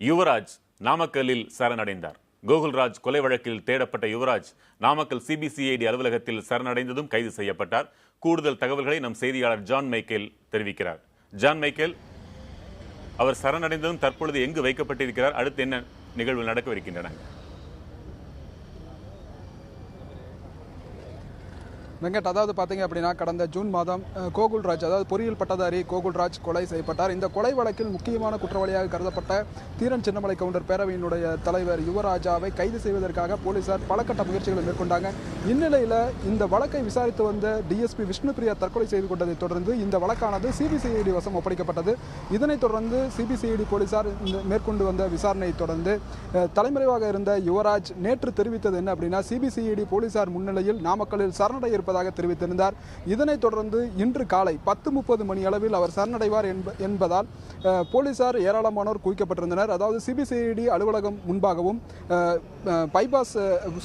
யுவராஜ் நாமக்கல்லில் சரணடைந்தார். கோகுல்ராஜ் கொலை வழக்கில் தேடப்பட்ட யுவராஜ் நாமக்கல் சிபிசிஐடி அலுவலகத்தில் சரணடைந்ததும் கைது செய்யப்பட்டார். கூடுதல் தகவல்களை நம் செய்தியாளர் ஜான் மைக்கேல் தெரிவிக்கிறார். ஜான் மைக்கேல், அவர் சரணடைந்ததும் தற்பொழுது எங்கு வைக்கப்பட்டிருக்கிறார்? அடுத்து என்ன நிகழ்வு நடக்கவிருக்கின்றன? வெங்கட், அதாவது பார்த்தீங்க அப்படின்னா கடந்த ஜூன் மாதம் கோகுல்ராஜ், அதாவது பொறியியல் பட்டதாரி கோகுல்ராஜ் கொலை செய்யப்பட்டார். இந்த கொலை வழக்கில் முக்கியமான குற்றவாளியாக கருதப்பட்ட தீரன் சின்னமலை கவுண்டர் பேரவையினுடைய தலைவர் யுவராஜாவை கைது செய்வதற்காக போலீசார் பலகட்ட முயற்சிகளை மேற்கொண்டாங்க. இந்நிலையில் இந்த வழக்கை விசாரித்து வந்த டிஎஸ்பி விஷ்ணுபிரியா தற்கொலை செய்து கொண்டதை தொடர்ந்து இந்த வழக்கானது சிபிசிஐடி வசம் ஒப்படைக்கப்பட்டது. இதனைத் தொடர்ந்து சிபிசிஐடி போலீசார் மேற்கொண்டு வந்த விசாரணையை தொடர்ந்து தலைமறைவாக இருந்த யுவராஜ் நேற்று தெரிவித்தது என்ன அப்படின்னா, சிபிசிஐடி போலீசார் முன்னிலையில் நாமக்கல்லில் சரணடைய இருப்பதாக தெரிவித்திருந்தார். இதனைத் தொடர்ந்து இன்று காலை 10:30 மணி அளவில் அவர் சரணடைவார் என்பதால் போலீசார் ஏராளமானோர் குவிக்கப்பட்டிருந்தனர். அதாவது சிபிசிஐடி அலுவலகம் முன்பாகவும் பைபாஸ்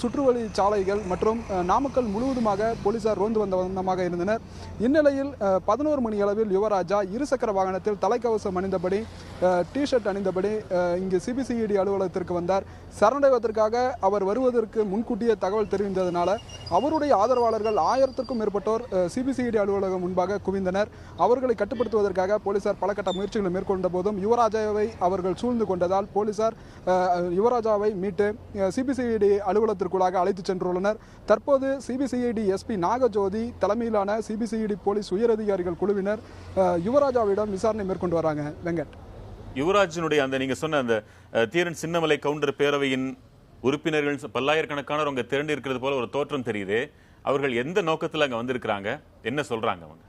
சுற்றுவழி சாலைகள் மற்றும் நாமக்கல் முழுவதுமாக போலீசார் ரோந்து வந்த வண்ணமாக இருந்தனர். இந்நிலையில் 11 மணி அளவில் யுவராஜா இருசக்கர வாகனத்தில் தலைக்கவசம் அணிந்தபடி டிஷர்ட் அணிந்தபடி இங்கு சிபிசிஐடி அலுவலகத்திற்கு வந்தார். சரணடைவதற்காக அவர் வருவதற்கு முன்கூட்டியே தகவல் தெரிவித்ததனால அவருடைய ஆதரவாளர்கள் 1000க்கும் மேற்பட்டோர் சிபிசிஐடி அலுவலகம் முன்பாக குவிந்தனர். அவர்களை கட்டுப்படுத்துவதற்காக போலீசார் பலகட்ட முயற்சிகளை மேற்கொண்ட போதும் யுவராஜாவை அவர்கள் சூழ்ந்து கொண்டதால் போலீசார் யுவராஜாவை மீட்டு சிபிசிஐடி அலுவலகத்திற்குள்ளாக அழைத்துச் சென்றுள்ளனர். தற்போது சிபிசிஐடி எஸ்பி நாகஜோதி தலைமையிலான சிபிசிஐடி போலீஸ் உயரதிகாரிகள் குழுவினர் யுவராஜாவிடம் விசாரணை மேற்கொண்டு வராங்க. வெங்கட், யுவராஜினுடைய அந்த நீங்க சொன்ன அந்த தீரன் சின்னமலை கவுண்டர் பேரவையின் உறுப்பினர்கள் பல்லாயிரக்கணக்கானவர் அங்க திரண்டு இருக்கிறது போல ஒரு தோற்றம் தெரியுது. அவர்கள் எந்த நோக்கத்தில் அங்க வந்திருக்கிறாங்க, என்ன சொல்றாங்க அவங்க?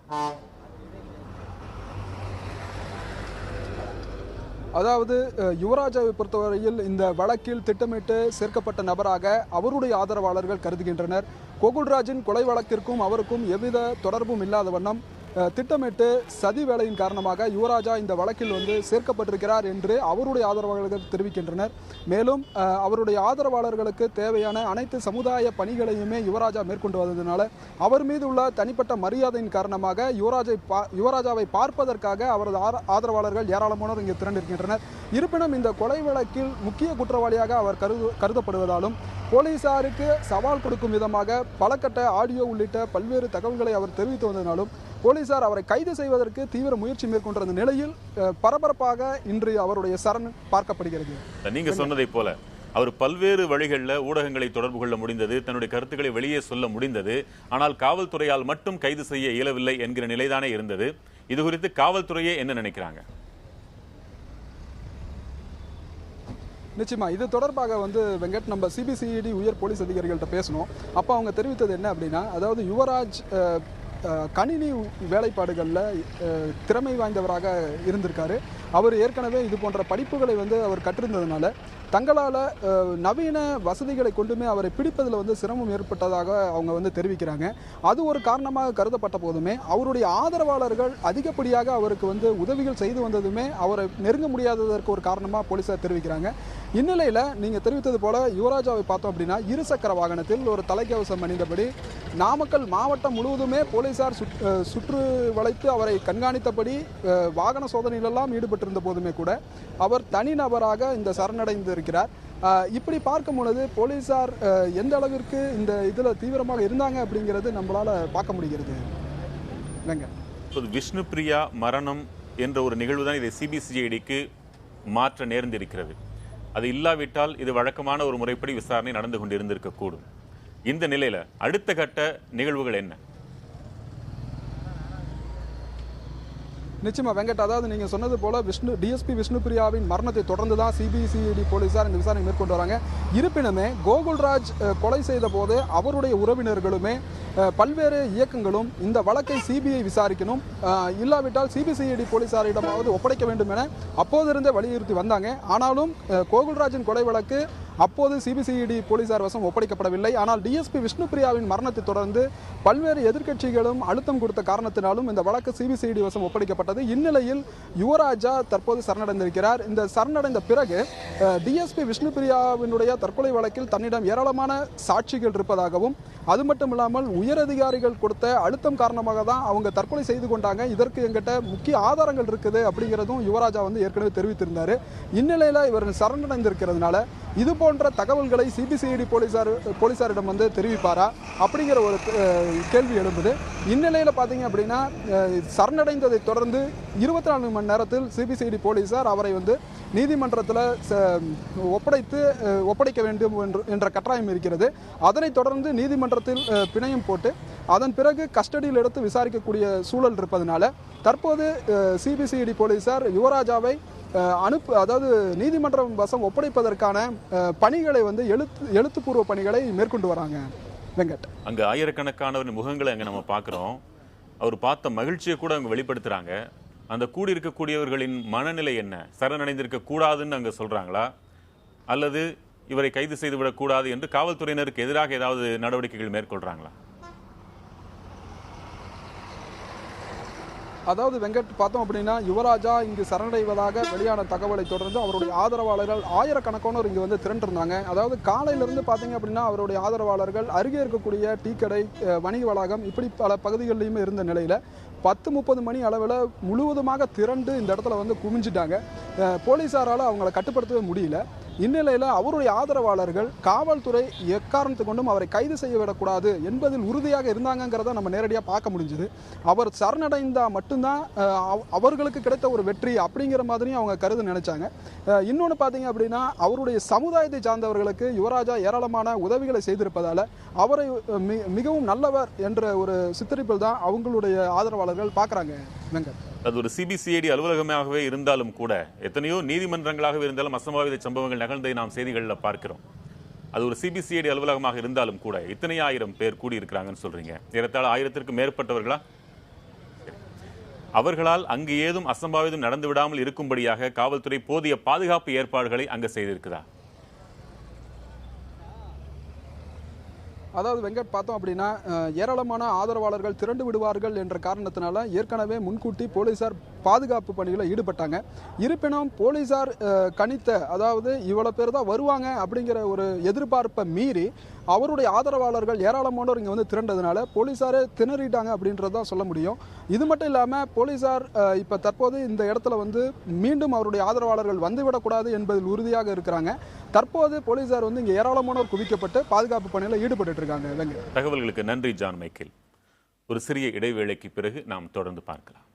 அதாவது யுவராஜாவை பொறுத்தவரையில் இந்த வழக்கில் திட்டமிட்டு சேர்க்கப்பட்ட நபராக அவருடைய ஆதரவாளர்கள் கருதுகின்றனர். கோகுல்ராஜின் கொலை வழக்கிற்கும் அவருக்கும் எவ்வித தொடர்பும் இல்லாத வண்ணம் திட்டமிட்டு சதி வேலையின் காரணமாக யுவராஜா இந்த வழக்கில் சேர்க்கப்பட்டிருக்கிறார் என்று அவருடைய ஆதரவாளர்கள் தெரிவிக்கின்றனர். மேலும் அவருடைய ஆதரவாளர்களுக்கு தேவையான அனைத்து சமுதாய பணிகளையுமே யுவராஜா மேற்கொண்டு வந்ததுனால அவர் மீது உள்ள தனிப்பட்ட மரியாதையின் காரணமாக யுவராஜாவை பார்ப்பதற்காக அவரது ஆதரவாளர்கள் ஏராளமானோர் இங்கே திரண்டிருக்கின்றனர். இருப்பினும் இந்த கொலை வழக்கில் முக்கிய குற்றவாளியாக அவர் கருதப்படுவதாலும் போலீசாருக்கு சவால் கொடுக்கும் விதமாக பலகட்ட ஆடியோ உள்ளிட்ட பல்வேறு தகவல்களை அவர் தெரிவித்து வந்ததினாலும் போலீசார் அவரை கைது செய்வதற்கு தீவிர முயற்சி மேற்கொண்டிருந்த நிலையில் பரபரப்பாக இன்று அவருடைய சரண் பார்க்கப்படுகிறது. நீங்க சொன்னதை போல அவர் பல்வேறு வழிகளில் ஊடகங்களை தொடர்பு கொள்ள முடிந்தது, தன்னுடைய கருத்துக்களை வெளியே சொல்ல முடிந்தது. ஆனால் காவல்துறையால் மட்டும் கைது செய்ய இயலவில்லை என்கிற நிலைதானே இருந்தது. இது குறித்து காவல்துறையே என்ன நினைக்கிறாங்க? நிச்சயமா இது தொடர்பாக வெங்கட், நம்ம சிபிசிஐடி உயர் போலீஸ் அதிகாரிகள்கிட்ட பேசணும். அப்போ அவங்க தெரிவித்தது என்ன அப்படின்னா, அதாவது யுவராஜ் கணினி வேலைப்பாடுகளில் திறமை வாய்ந்தவராக இருந்திருக்காரு. அவர் ஏற்கனவே இது போன்ற படிப்புகளை அவர் கற்றிருந்ததுனால தங்களால் நவீன வசதிகளை கொண்டுமே அவரை பிடிப்பதில் சிரமம் ஏற்பட்டதாக அவங்க தெரிவிக்கிறாங்க. அது ஒரு காரணமாக கருதப்பட்ட போதுமே அவருடைய ஆதரவாளர்கள் அதிகப்படியாக அவருக்கு உதவிகள் செய்து வந்ததுமே அவரை நெருங்க முடியாததற்கு ஒரு காரணமாக போலீசார் தெரிவிக்கிறாங்க. இந்நிலையில் நீங்கள் தெரிவித்தது போல யுவராஜாவை பார்த்தோம் அப்படின்னா இருசக்கர வாகனத்தில் ஒரு தலைக்கவசம் அணிந்தபடி நாமக்கல் மாவட்டம் முழுவதுமே போலீசார் சுற்று வளைத்து அவரை கண்காணித்தபடி வாகன சோதனையிலெல்லாம் ஈடுபட்டிருந்த போதுமே கூட அவர் தனிநபராக இந்த சரணடைந்து இருக்கிறார். இப்படி பார்க்கும் பொழுது போலீசார் எந்த அளவிற்கு இந்த இதில் தீவிரமாக இருந்தாங்க அப்படிங்கிறது நம்மளால பார்க்க முடிகிறது. விஷ்ணுபிரியா மரணம் என்ற ஒரு நிகழ்வு தான் இதை சிபிசிஐடிக்கு மாற்ற நேர்ந்திருக்கிறது. அது இல்லாவிட்டால் இது வழக்கமான ஒரு முறைப்படி விசாரணை நடந்து கொண்டிருந்திருக்கக்கூடும். இந்த நிலையில அடுத்த கட்ட நிகழ்வுகள் என்ன? நிச்சயமா வெங்கட், அதாவது நீங்க சொன்னது போல டிஎஸ்பி விஷ்ணுபிரியாவின் மரணத்தை தொடர்ந்து தான் சிபிசிஐடி போலீசார் இந்த விசாரணை மேற்கொண்டு வராங்க. இருப்பினுமே கோகுல்ராஜ் கொலை செய்த போது அவருடைய உறவினர்களுமே பல்வேறு இயக்கங்களும் இந்த வழக்கை சிபிஐ விசாரிக்கணும், இல்லாவிட்டால் சிபிசிஐடி போலீசாரிடமாவது ஒப்படைக்க வேண்டும் என அப்போதிருந்தே வலியுறுத்தி வந்தாங்க. ஆனாலும் கோகுல்ராஜின் கொலை வழக்கு அப்போது சிபிசிஐடி போலீசார் வசம் ஒப்படைக்கப்படவில்லை. ஆனால் டிஎஸ்பி விஷ்ணுபிரியாவின் மரணத்தை தொடர்ந்து பல்வேறு எதிர்க்கட்சிகளும் அழுத்தம் கொடுத்த காரணத்தினாலும் இந்த வழக்கு சிபிசிஐடி வசம் ஒப்படைக்கப்பட்டது. இந்நிலையில் யுவராஜா தற்போது சரணடைந்திருக்கிறார். இந்த சரணடைந்த பிறகு டிஎஸ்பி விஷ்ணுபிரியாவினுடைய தற்கொலை வழக்கில் தன்னிடம் ஏராளமான சாட்சிகள் இருப்பதாகவும், அது மட்டும் இல்லாமல் உயரதிகாரிகள் கொடுத்த அழுத்தம் காரணமாக தான் அவங்க தற்கொலை செய்து கொண்டாங்க, இதற்கு எங்கிட்ட முக்கிய ஆதாரங்கள் இருக்குது அப்படிங்கிறதும் யுவராஜா ஏற்கனவே தெரிவித்திருந்தார். இந்நிலையில் இவர் சரணடைந்திருக்கிறதுனால இது போன்ற தகவல்களை சிபிசிஐடி போலீசாரிடம் தெரிவிப்பாரா அப்படிங்கிற ஒரு கேள்வி எழும்புது. இந்நிலையில் பார்த்தீங்க அப்படின்னா சரணடைந்ததை தொடர்ந்து 24 மணி நேரத்தில் சிபிசிஐடி போலீசார் அவரை நீதிமன்றத்தில் ஒப்படைக்க வேண்டும் என்ற கட்டாயம் இருக்கிறது. அதனைத் தொடர்ந்து நீதிமன்றத்தில் பிணையம் போட்டு அதன் பிறகு கஸ்டடியில் எடுத்து விசாரிக்கக்கூடிய சூழல் இருப்பதனால தற்போது சிபிசிஐடி போலீசார் யுவராஜாவை அதாவது நீதிமன்றம் வசம் ஒப்படைப்பதற்கான பணிகளை எழுத்துப்பூர்வ பணிகளை மேற்கொண்டு வராங்க. வெங்கட், அங்க ஆயிரக்கணக்கானவரின் முகங்களை அங்க நம்ம பார்க்கிறோம். அவர் பார்த்த மகிழ்ச்சியை கூட அவங்க வெளிப்படுத்துறாங்க. அந்த கூடியிருக்கக்கூடியவர்களின் மனநிலை என்ன? சரணடைந்திருக்க கூடாதுன்னு அங்க சொல்றாங்களா, அல்லது இவரை கைது செய்துவிடக் கூடாது என்று காவல்துறையினருக்கு எதிராக ஏதாவது நடவடிக்கைகள் மேற்கொள்றாங்களா? அதாவது வெங்கட், பார்த்தோம் அப்படின்னா யுவராஜா இங்கு சரணடைவதாக வெளியான தகவலை தொடர்ந்து அவருடைய ஆதரவாளர்கள் ஆயிரக்கணக்கானோர் இங்கு திரண்டிருந்தாங்க. அதாவது காலையிலிருந்து பார்த்தீங்க அப்படின்னா அவருடைய ஆதரவாளர்கள் அருகே இருக்கக்கூடிய டீ கடை, வணிக வளாகம், இப்படி பல பகுதிகளிலுமே இருந்த நிலையில் 10-30 மணி அளவில் முழுவதுமாக திரண்டு இந்த இடத்துல குமிஞ்சிட்டாங்க. போலீஸாரால் அவங்களை கட்டுப்படுத்தவே முடியல. இந்நிலையில் அவருடைய ஆதரவாளர்கள் காவல்துறை எக்காரணத்து கொண்டும் அவரை கைது செய்ய விடக்கூடாது என்பதில் உறுதியாக இருந்தாங்கிறத நம்ம நேரடியாக பார்க்க முடிஞ்சுது. அவர் சரணடைந்தால் மட்டும்தான் அவர்களுக்கு கிடைத்த ஒரு வெற்றி அப்படிங்கிற மாதிரியும் அவங்க கருது நினைச்சாங்க. இன்னொன்று பார்த்தீங்க அப்படின்னா அவருடைய சமுதாயத்தை சார்ந்தவர்களுக்கு யுவராஜா ஏராளமான உதவிகளை செய்திருப்பதால் அவரை மிகவும் நல்லவர் என்ற ஒரு சித்தரிப்பில் தான் அவங்களுடைய ஆதரவாளர்கள் பார்க்குறாங்க. வெங்கட், அது ஒரு சிபிசிஐடி அலுவலகமாகவே இருந்தாலும் கூட, எத்தனையோ நீதிமன்றங்களாகவே இருந்தாலும் அசம்பாவித சம்பவங்கள் நிகழ்ந்ததை நாம் செய்திகளில் பார்க்கிறோம். அது ஒரு சிபிசிஐடி அலுவலகமாக இருந்தாலும் கூட இத்தனை ஆயிரம் பேர் கூடியிருக்கிறாங்கன்னு சொல்றீங்க. ஏறத்தாழ 1000க்கும் மேற்பட்டவர்களா? அவர்களால் அங்கு ஏதும் அசம்பாவிதம் நடந்து விடாமல் இருக்கும்படியாக காவல்துறை போதிய பாதுகாப்பு ஏற்பாடுகளை அங்கு செய்திருக்குதா? அதாவது வெங்கட், பார்த்தோம் அப்படின்னா ஏராளமான ஆதரவாளர்கள் திரண்டு விடுவார்கள் என்ற காரணத்தினால ஏற்கனவே முன்கூட்டி போலீசார் பாதுகாப்பு பணிகளில் ஈடுபட்டாங்க. இருப்பினும் போலீசார் கணித்த, அதாவது இவ்வளவு பேர் தான் வருவாங்க அப்படிங்கிற ஒரு எதிர்பார்ப்பை மீறி அவருடைய ஆதரவாளர்கள் ஏராளமானோர் இங்கே திரண்டதுனால போலீசாரே திணறிட்டாங்க அப்படின்றதான் சொல்ல முடியும். இது மட்டும் இல்லாமல் போலீசார் இப்போ தற்போது இந்த இடத்துல மீண்டும் அவருடைய ஆதரவாளர்கள் வந்துவிடக்கூடாது என்பதில் உறுதியாக இருக்கிறாங்க. தற்போது போலீசார் இங்கே ஏராளமானோர் குவிக்கப்பட்டு பாதுகாப்பு பணியில் ஈடுபட்டு இருக்காங்க. தகவல்களுக்கு நன்றி ஜான் மைக்கேல். ஒரு சிறிய இடைவேளைக்கு பிறகு நாம் தொடர்ந்து பார்க்கலாம்.